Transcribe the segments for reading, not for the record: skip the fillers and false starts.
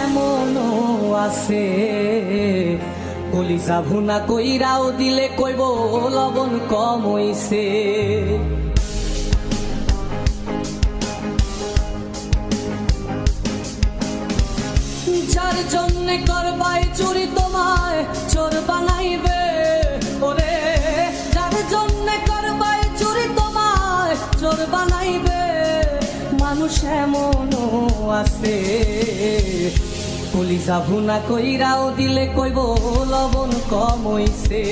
এমনও আছে কলিজা ভুনা কইরাও দিলে কইব লবণ কম হইছে। যার জন্যে করবাই চুরি তোমায় চোর বানাইবে, ওরে যার জন্যে করবাই চুরি তোমায় চোর বানাইবে। মানুষ এমনও আছে কলিজা ভুনা কইরাও দিলে কইব লবণ কম হইছে।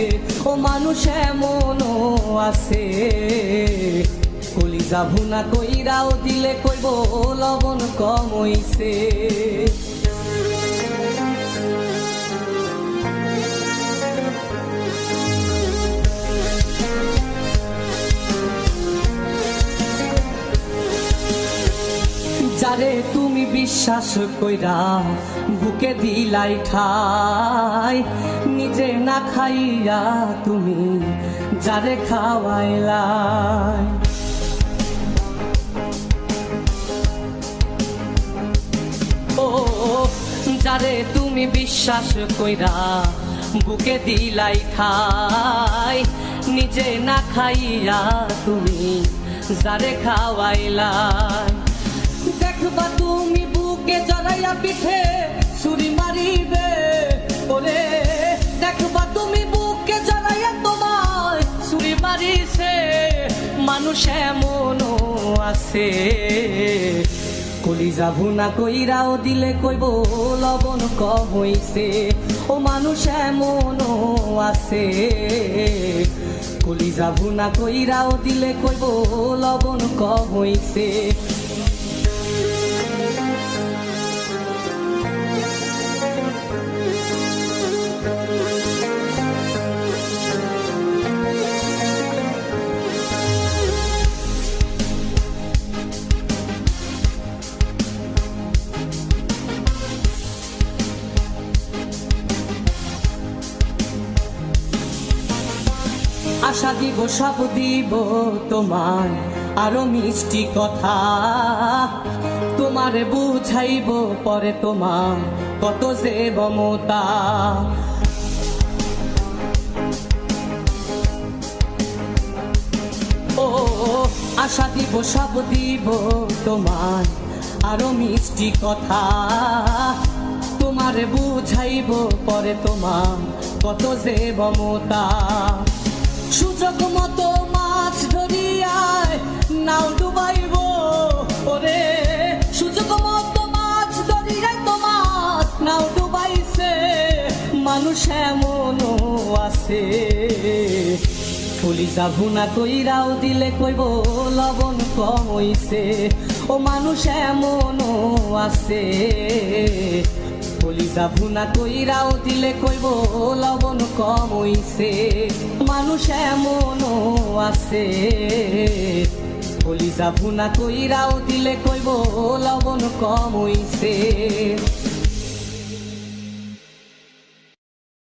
ও মানুষ এমনও আছে কলিজা ভুনা কইরাও দিলে কইব লবণ কম হইছে। যারে তুমি বিশ্বাস কইরা বুকে দিলাই ঠাই, নিজে না খাইয়া তুমি যারে খাওয়াইলাই। ও যারে তুমি বিশ্বাস কইরা বুকে দিলাই ঠাই, নিজে না খাইয়া তুমি যারে খাওয়াইলাই। দেখবা তুমি বুকে জড়াইয়া পিঠে ছুরি মারিবে, ওরে দেখবা তুমি বুকে জড়াইয়া তোমায় ছুরি মারিছে। মানুষ এমনও আছে কলিজা ভুনা কইরাও দিলে কইব লবণ কম হইছে। ও মানুষ এমনও আছে কলিজা ভুনা কইরাও দিলে কইব লবণ কম হইছে। আশা দিব সব দিব তোমায় আরো মিষ্টি কথা, তোমারে বুঝাইব পরে তোমার কত যে মমতা। ও আশা দিব সব দিব তোমায় আরো মিষ্টি কথা, তোমারে বুঝাইব পরে তোমার কত যে মমতা। সুযোগ মতো মাছ ধরিয়ায় নাও ডুবাইব, ওরে সুযোগ মতো মাছ ধরিয়ায় তোমার নাও ডুবাইছে। মানুষ এমনও আছে কলিজা ভুনা কইরাও দিলে কইব লবণ কম হইছে। ও মানুষ এমনও আছে কলিজা ভুনা কইরাও দিলে কইব লবণ কম হইছে। মানুষ এমনও আছে কলিজা ভুনা কইরাও দিলে কইব লবণ কম হইছে।